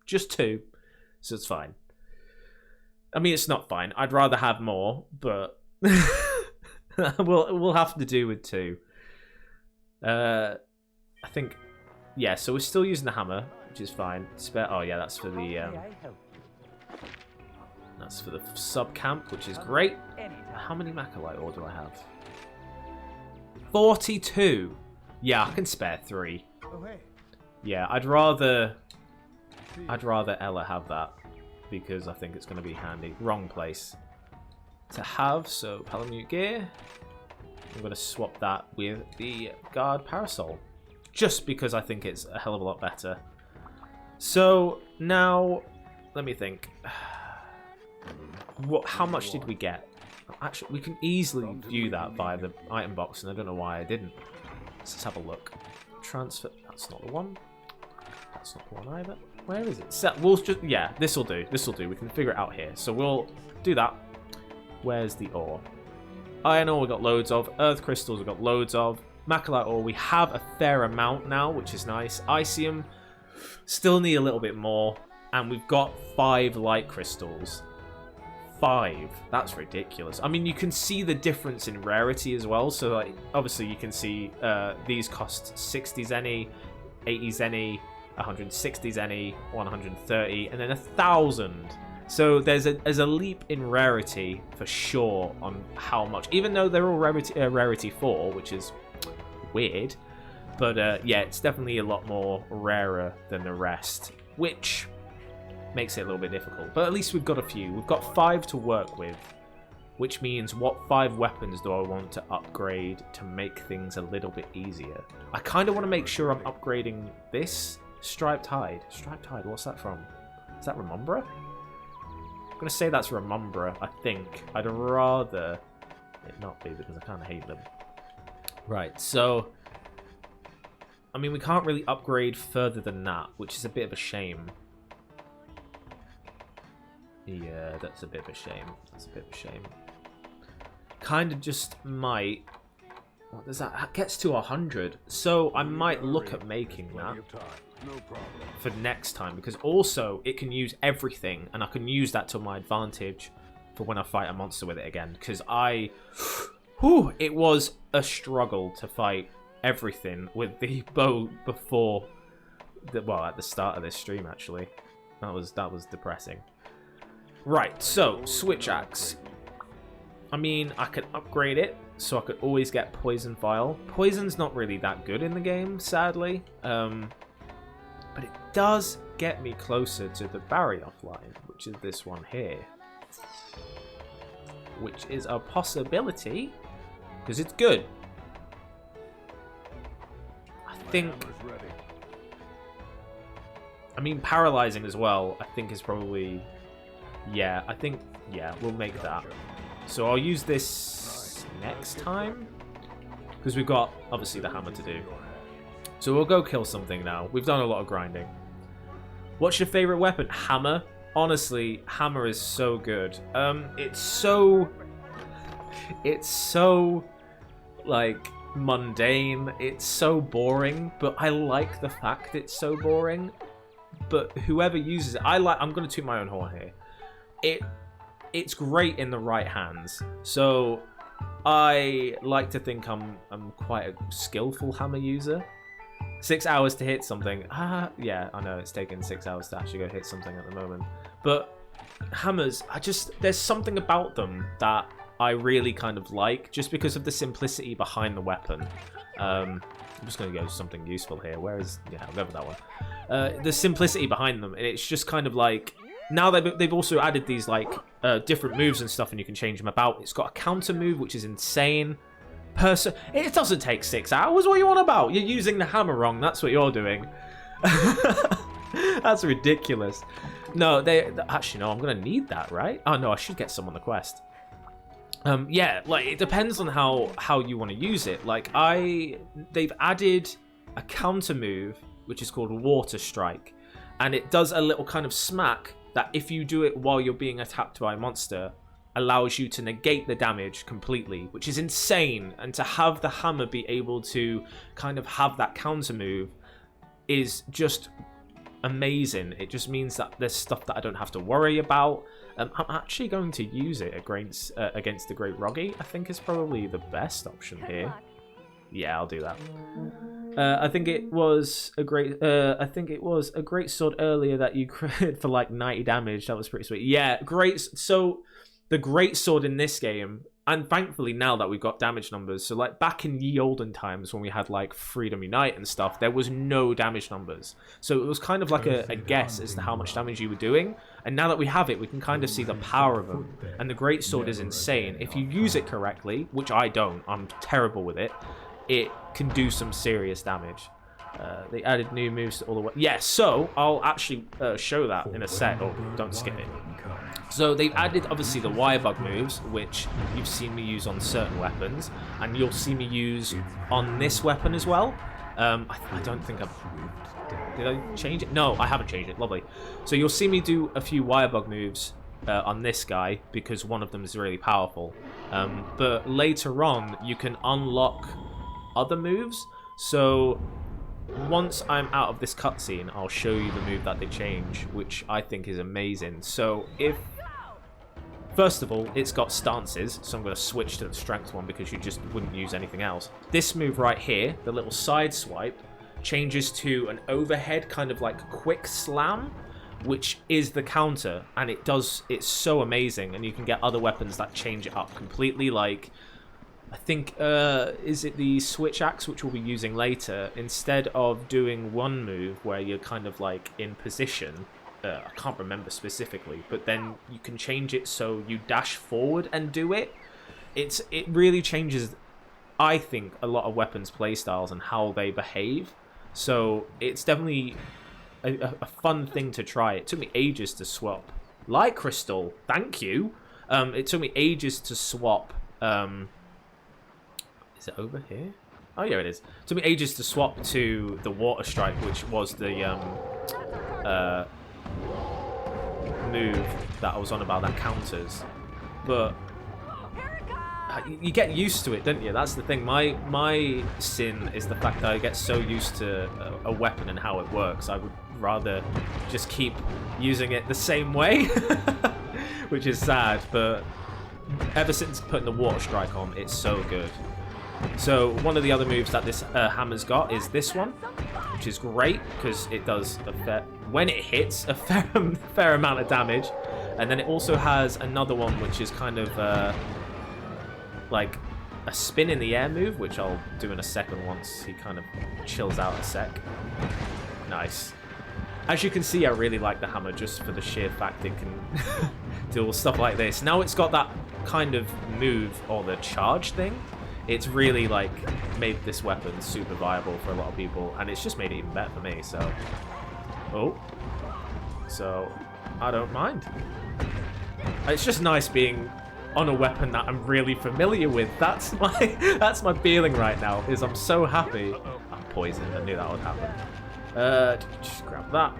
Just 2. So it's fine. I mean, it's not fine. I'd rather have more, but we'll have to do with 2. I think, yeah. So we're still using the hammer, which is fine. Spare. Oh yeah, that's for the sub camp, which is great. How many Macalite ore do I have? 42. Yeah, I can spare 3. Yeah, I'd rather Ella have that because I think it's going to be handy. Wrong place to have. So Palamute gear. I'm going to swap that with the guard parasol, just because I think it's a hell of a lot better. So now, let me think. How much did we get? Actually, we can easily view that via the item box, and I don't know why I didn't. Let's have a look. Transfer. That's not the one. That's not the one either. Where is it? We'll just, yeah, this will do. This will do. We can figure it out here. So we'll do that. Where's the ore? Iron ore we got loads of. Earth crystals we got loads of. Macalite ore we have a fair amount now, which is nice. Icium still need a little bit more, and we've got 5 light crystals. 5. That's ridiculous. I mean, you can see the difference in rarity as well. So, like, obviously, you can see these cost 60 zenny, 80 zenny, 160 zenny, 130, and then 1,000. So there's a leap in rarity for sure on how much. Even though they're all rarity 4, which is weird, but yeah, it's definitely a lot more rarer than the rest, which makes it a little bit difficult, but at least we've got a few. We've got 5 to work with, which means what 5 weapons do I want to upgrade to make things a little bit easier? I kind of want to make sure I'm upgrading this Striped Hide. Striped Hide, what's that from? Is that Remumbra? I'm going to say that's Remumbra, I think. I'd rather it not be because I kind of hate them. Right, so I mean, we can't really upgrade further than that, which is a bit of a shame. Yeah, that's a bit of a shame. That's a bit of a shame. Kind of just might... What does that... That gets to 100. So I might look at making that for next time. Because also, it can use everything. And I can use that to my advantage for when I fight a monster with it again. Because I... Whew, it was a struggle to fight everything with the bow before... well, at the start of this stream, actually. That was depressing. Right, so, Switch Axe. I mean, I could upgrade it, so I could always get Poison Vial. Poison's not really that good in the game, sadly. But it does get me closer to the Barrier line, which is this one here. Which is a possibility, because it's good. I think... I mean, Paralyzing as well, I think is probably... Yeah, I think, yeah, we'll make that. So I'll use this next time, because we've got, obviously, the hammer to do. So we'll go kill something now. We've done a lot of grinding. What's your favorite weapon? Hammer. Honestly, hammer is so good. It's so, like, mundane. It's so boring, but I like the fact it's so boring. But whoever uses it, I'm going to toot my own horn here. It's great in the right hands. So I like to think I'm quite a skillful hammer user. 6 hours to hit something. Yeah, I know it's taken 6 hours to actually go hit something at the moment. But hammers, there's something about them that I really kind of like, just because of the simplicity behind the weapon. I'm just going to go something useful here. Yeah, I'll go for that one. The simplicity behind them, and it's just kind of like... Now they've also added these like different moves and stuff, and you can change them about. It's got a counter move, which is insane. It doesn't take 6 hours. What are you on about? You're using the hammer wrong. That's what you're doing. That's ridiculous. No, actually no. I'm gonna need that, right? Oh no, I should get some on the quest. Yeah, like it depends on how you want to use it. Like they've added a counter move which is called Water Strike, and it does a little kind of smack that if you do it while you're being attacked by a monster, allows you to negate the damage completely, which is insane. And to have the hammer be able to kind of have that counter move is just amazing. It just means that there's stuff that I don't have to worry about. I'm actually going to use it against the Great Roggy. I think is probably the best option here. Yeah, I'll do that. I think it was a great. I think it was a great sword earlier that you crit for like 90 damage. That was pretty sweet. Yeah, great. So the great sword in this game, and thankfully now that we've got damage numbers. So like back in ye olden times when we had like Freedom Unite and stuff, there was no damage numbers. So it was kind of like a guess as to how much damage you were doing. And now that we have it, we can kind of see the power of them. And the great sword is insane. If you use it correctly, which I don't, I'm terrible with it. It can do some serious damage. They added new moves to all the way. Yeah, so I'll actually show that in a sec. Oh, don't skip it. So they've added, obviously, the wire bug moves, which you've seen me use on certain weapons, and you'll see me use on this weapon as well. I don't think I've... Did I change it? No, I haven't changed it. Lovely. So you'll see me do a few wire bug moves on this guy, because one of them is really powerful. But later on, you can unlock other moves. So once I'm out of this cutscene, I'll show you the move that they change, which I think is amazing. So if, first of all, it's got stances, so I'm going to switch to the strength one because you just wouldn't use anything else. This move right here, the little side swipe, changes to an overhead kind of like quick slam, which is the counter, and it's so amazing. And you can get other weapons that change it up completely, like I think, is it the switch axe, which we'll be using later? Instead of doing one move where you're kind of like in position, I can't remember specifically, but then you can change it so you dash forward and do it. It really changes, I think, a lot of weapons playstyles and how they behave. So it's definitely a fun thing to try. It took me ages to swap. Light Crystal, thank you. It took me ages to swap... Is it over here? Oh, yeah, it is. It took me ages to swap to the Water Strike, which was the move that I was on about that counters. But you get used to it, don't you? That's the thing. My sin is the fact that I get so used to a weapon and how it works. I would rather just keep using it the same way, which is sad. But ever since putting the Water Strike on, it's so good. So one of the other moves that this hammer's got is this one, which is great because it does when it hits a fair amount of damage. And then it also has another one which is kind of like a spin in the air move, which I'll do in a second once he kind of chills out a sec. Nice. As you can see, I really like the hammer just for the sheer fact it can do stuff like this. Now it's got that kind of move, or the charge thing. It's really like made this weapon super viable for a lot of people, and it's just made it even better for me. So, so I don't mind. It's just nice being on a weapon that I'm really familiar with. That's my feeling right now. Is I'm so happy. I'm poisoned. I knew that would happen. Just grab that.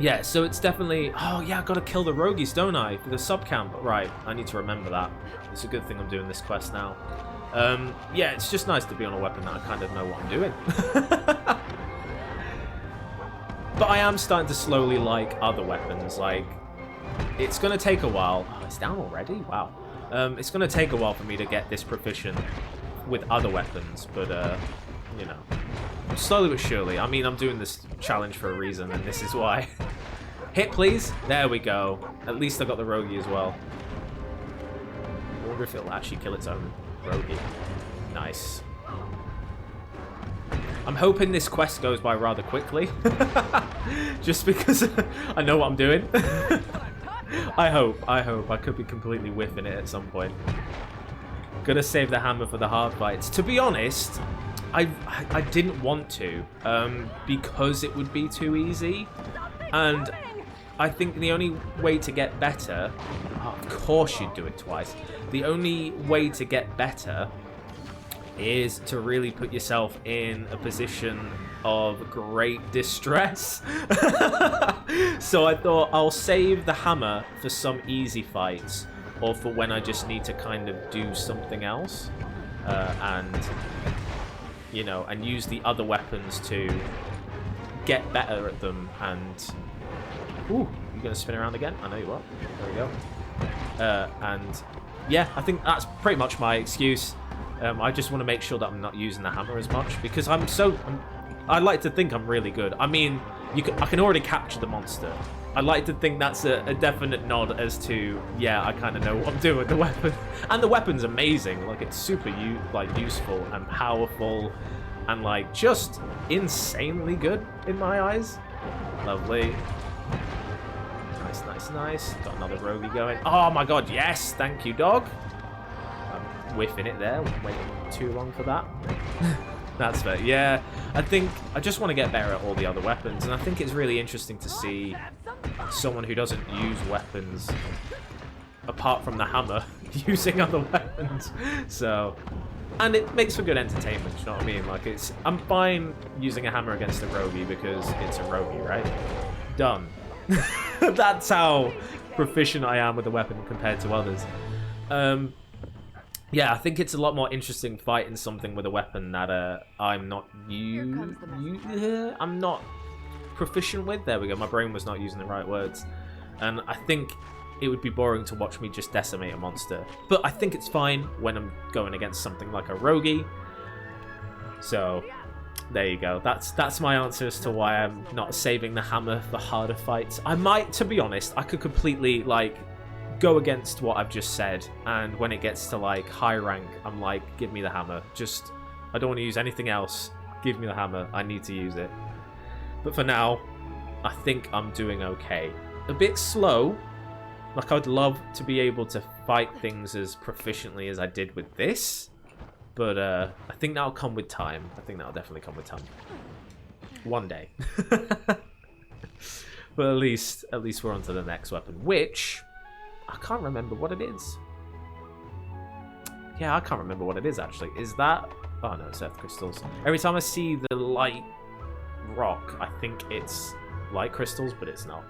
Yeah, so it's definitely... Oh, yeah, I've got to kill the rogues, don't I? For the sub-camp. Right, I need to remember that. It's a good thing I'm doing this quest now. Yeah, it's just nice to be on a weapon that I kind of know what I'm doing. But I am starting to slowly like other weapons. Like, it's going to take a while. Oh, it's down already? Wow. It's going to take a while for me to get this proficient with other weapons. But, you know, slowly but surely. I mean, I'm doing this challenge for a reason, and this is why. Hit, please. There we go. At least I got the roguey as well. I wonder if it'll actually kill its own roguey. Nice. I'm hoping this quest goes by rather quickly. Just because I know what I'm doing. I hope. I could be completely whiffing it at some point. Gonna save the hammer for the hard fights. To be honest, I didn't want to, because it would be too easy. And I think the only way to get better... Oh, of course you'd do it twice. The only way to get better is to really put yourself in a position of great distress. So I thought I'll save the hammer for some easy fights, or for when I just need to kind of do something else, and you know, and use the other weapons to get better at them and... Ooh, you going to spin around again? I know you are. There we go. And yeah, I think that's pretty much my excuse. I just want to make sure that I'm not using the hammer as much because I like to think I'm really good. I mean, I can already capture the monster. I like to think that's a definite nod as to, yeah, I kind of know what I'm doing with the weapon. And the weapon's amazing. Like, it's super useful and powerful and, like, just insanely good in my eyes. Lovely. Nice, nice, nice. Got another roguey going. Oh, my God, yes. Thank you, dog. I'm whiffing it there. Waiting too long for that. That's fair. Yeah, I think I just want to get better at all the other weapons, and I think it's really interesting to see someone who doesn't use weapons apart from the hammer using other weapons. So, and it makes for good entertainment. You know what I mean? Like, I'm fine using a hammer against a roguey because it's a roguey, right? Done. That's how proficient I am with the weapon compared to others. Yeah, I think it's a lot more interesting fighting something with a weapon that I'm not I'm not proficient with. There we go. My brain was not using the right words, and I think it would be boring to watch me just decimate a monster. But I think it's fine when I'm going against something like a roguey. So there you go. That's my answer as to why I'm not saving the hammer for harder fights. I might, to be honest, I could completely like go against what I've just said, and when it gets to like high rank, I'm like, give me the hammer. Just, I don't want to use anything else. Give me the hammer. I need to use it. But for now, I think I'm doing okay. A bit slow. Like, I'd love to be able to fight things as proficiently as I did with this, but I think that'll come with time. I think that'll definitely come with time. One day. But at least we're on to the next weapon, which I can't remember what it is. Yeah, I can't remember what it is, actually. Is that... Oh, no, it's earth crystals. Every time I see the light rock, I think it's light crystals, but it's not.